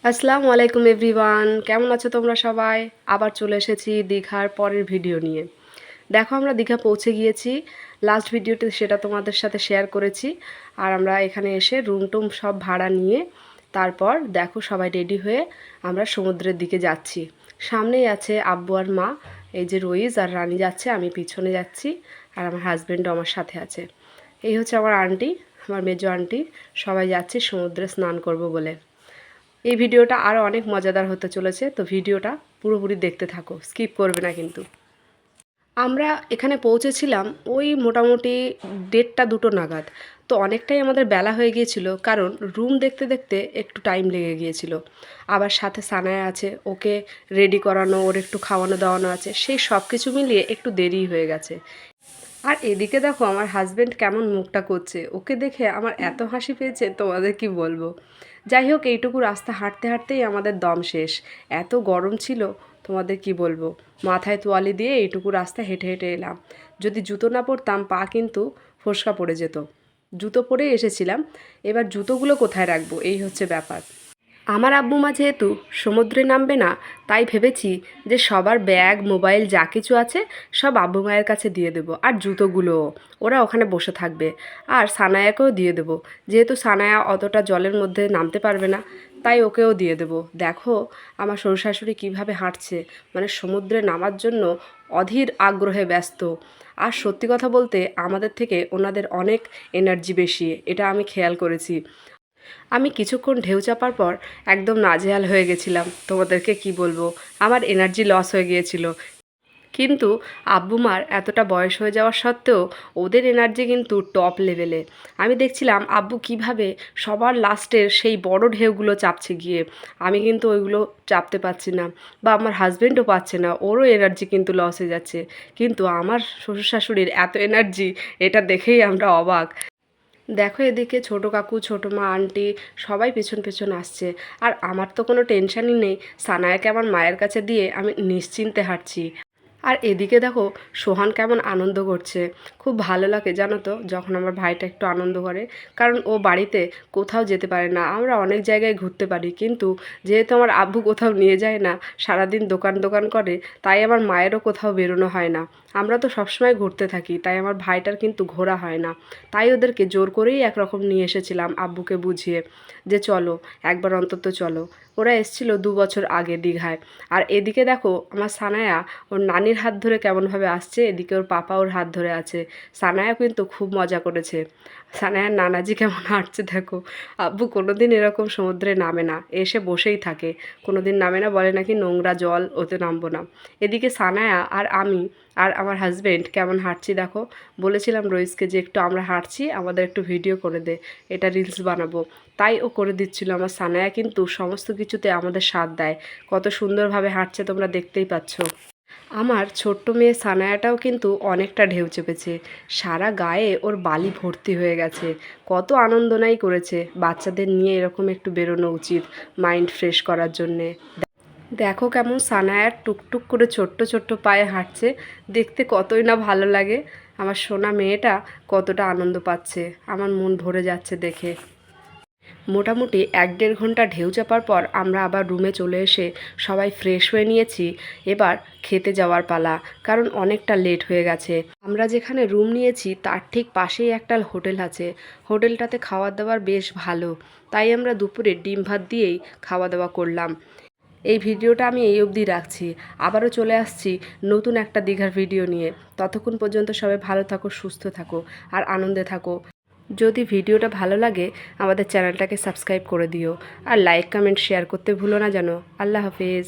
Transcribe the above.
আসসালামু আলাইকুম এভরিওয়ান, কেমন আছো তোমরা সবাই? আবার চলে এসেছি দীঘার পরের ভিডিও নিয়ে। দেখো, আমরা দীঘা পৌঁছে গিয়েছি। লাস্ট ভিডিওতে সেটা তোমাদের সাথে শেয়ার করেছি। আর আমরা এখানে এসে রুম টুম সব ভাড়া নিয়ে তারপর দেখো সবাই রেডি হয়ে আমরা সমুদ্রের দিকে যাচ্ছি। সামনেই আছে আব্বু আর মা, এই যে রইজ আর রানী যাচ্ছে, আমি পিছনে যাচ্ছি, আর আমার হাজব্যান্ডও আমার সাথে আছে। এই হচ্ছে আমার আন্টি, আমার মেজো আন্টি। সবাই যাচ্ছি সমুদ্রে স্নান করব বলে। এই ভিডিওটা আরও অনেক মজাদার হতে চলেছে, তো ভিডিওটা পুরোপুরি দেখতে থাকো, স্কিপ করবে না কিন্তু। আমরা এখানে পৌঁছেছিলাম ওই মোটামুটি 1:30-2 নাগাদ। তো অনেকটাই আমাদের বেলা হয়ে গিয়েছিল, কারণ রুম দেখতে দেখতে একটু টাইম লেগে গিয়েছিল। আবার সাথে সানায়া আছে, ওকে রেডি করানো, ওর একটু খাওয়ানো দাওয়ানো আছে, সেই সব কিছু মিলিয়ে একটু দেরি হয়ে গেছে। আর এদিকে দেখো আমার হাজব্যান্ড কেমন মুখটা করছে, ওকে দেখে আমার এত হাসি পেয়েছে তোমাদের কি বলবো। যাই হোক, এইটুকু রাস্তা হাঁটতে হাঁটতেই আমাদের দম শেষ। এত গরম ছিল, তোমাদের কি বলবো। মাথায় তোয়ালি দিয়ে এইটুকু রাস্তা হেঁটে হেঁটে এলাম। যদি জুতো না পরতাম পা কিন্তু ফোসকা পড়ে যেত। জুতো পরেই এসেছিলাম, এবার জুতোগুলো কোথায় রাখবো, এই হচ্ছে ব্যাপার। আমার আব্বু মা যেহেতু সমুদ্রে নামবে না, তাই ভেবেছি যে সবার ব্যাগ মোবাইল যা কিছু আছে সব আব্বু মায়ের কাছে দিয়ে দেবো, আর জুতোগুলোও ওরা ওখানে বসে থাকবে। আর সানায়াকেও দিয়ে দেবো, যেহেতু সানায়া অতটা জলের মধ্যে নামতে পারবে না, তাই ওকেও দিয়ে দেবো। দেখো আমার শ্বশুর শাশুড়ি কীভাবে হাঁটছে, মানে সমুদ্রে নামার জন্য অধীর আগ্রহে ব্যস্ত। আর সত্যি কথা বলতে আমাদের থেকে ওনাদের অনেক এনার্জি বেশি, এটা আমি খেয়াল করেছি। আমি কিছুক্ষণ ঢেউ চাপার পর একদম নাজেহাল হয়ে গেছিলাম, তোমাদেরকে কি বলবো, আমার এনার্জি লস হয়ে গিয়েছিল। কিন্তু আব্বু মার এতটা বয়স হয়ে যাওয়া সত্ত্বেও ওদের এনার্জি কিন্তু টপ লেভেলে। আমি দেখছিলাম আব্বু কিভাবে সবার লাস্টের সেই বড় ঢেউগুলো চাপছে গিয়ে। আমি কিন্তু ওইগুলো চাপতে পারছি না, বা আমার হাজব্যান্ডও পাচ্ছে না, ওরও এনার্জি কিন্তু লস হয়ে যাচ্ছে। কিন্তু আমার শ্বশুর শাশুড়ির এত এনার্জি, এটা দেখেই আমরা অবাক। দেখো এদিকে ছোটো কাকু, ছোটো মা, আন্টি সবাই পেছন পেছন আসছে। আর আমার তো কোনো টেনশানই নেই, সানায়াকে আমার মায়ের কাছে দিয়ে আমি নিশ্চিন্তে হাঁটছি। আর এদিকে দেখো সোহান কেমন আনন্দ করছে। খুব ভালো লাগে জানো তো যখন আমার ভাইটা একটু আনন্দ করে, কারণ ও বাড়িতে কোথাও যেতে পারে না। আমরা অনেক জায়গায় ঘুরতে পারি, কিন্তু যেহেতু আমার আব্বু কোথাও নিয়ে যায় না, সারাদিন দোকান দোকান করে, তাই আমার মায়েরও কোথাও বেরোনো হয় না। আমরা তো সবসময় ঘুরতে থাকি, তাই আমার ভাইটার কিন্তু ঘোরা হয় না। তাই ওদেরকে জোর করেই একরকম নিয়ে এসেছিলাম আব্বুকে বুঝিয়ে, যে চলো একবার অন্তত চলো। ওরা এসেছিল 2 বছর আগে দীঘায়। আর এদিকে দেখো আমার সানায়া ওর নানির হাত ধরে কেমনভাবে আসছে, এদিকে ওর পাপা ওর হাত ধরে আছে। সানায়া কিন্তু খুব মজা করেছে। সানায়ার নানাজি কেমন হাঁটছে দেখো। আব্বু কোনোদিন এরকম সমুদ্রে নামে না, এসে বসেই থাকে। কোনোদিন নামে না, বলে নাকি নোংরা জল, ওতে নামবো না। এদিকে সানায়া আর আমি আর আমার হাজব্যান্ড কেমন হাঁটছি দেখো। বলেছিলাম রইসকে যে একটু আমরা হাঁটছি, আমাদের একটু ভিডিও করে দে, এটা রিলস বানাবো। তাই ও করে দিচ্ছিল। আমার সানায়া কিন্তু সমস্ত কিছুতে আমাদের সাথ দেয়। কত সুন্দরভাবে হাঁটছে তোমরা দেখতেই পাচ্ছ। আমার ছোট্ট মেয়ে সানায়াটাও কিন্তু অনেকটা ঢেউ চেপেছে, সারা গায়ে ওর বালি ভর্তি হয়ে গেছে। কত আনন্দ নাই করেছে। বাচ্চাদের নিয়ে এরকম একটু বেরোনো উচিত, মাইন্ড ফ্রেশ করার জন্যে। দেখো কেমন সানায়ার টুকটুক করে ছোট্ট ছোট্ট পায়ে হাঁটছে, দেখতে কতই না ভালো লাগে। আমার সোনা মেয়েটা কতটা আনন্দ পাচ্ছে, আমার মন ভরে যাচ্ছে দেখে। মোটামুটি 1-1.5 ঘন্টা ঢেউ চাপার পর আমরা আবার রুমে চলে এসে সবাই ফ্রেশ হয়ে নিয়েছি। এবার খেতে যাওয়ার পালা, কারণ অনেকটা লেট হয়ে গেছে। আমরা যেখানে রুম নিয়েছি তার ঠিক পাশেই একটা হোটেল আছে। হোটেলটাতে খাওয়া দাওয়ার বেশ ভালো, তাই আমরা দুপুরে ডিম ভাত দিয়েই খাওয়া দাওয়া করলাম। এই ভিডিওটা আমি এই অবধি রাখছি, আবারও চলে আসছি নতুন একটা দীঘার ভিডিও নিয়ে। ততক্ষণ পর্যন্ত সবাই ভালো থাকো, সুস্থ থাকো, আর আনন্দে থাকো। যদি ভিডিওটা ভালো লাগে আমাদের চ্যানেলটাকে সাবস্ক্রাইব করে দিও, আর লাইক কমেন্ট শেয়ার করতে ভুলো না যেন। আল্লাহ হাফেজ।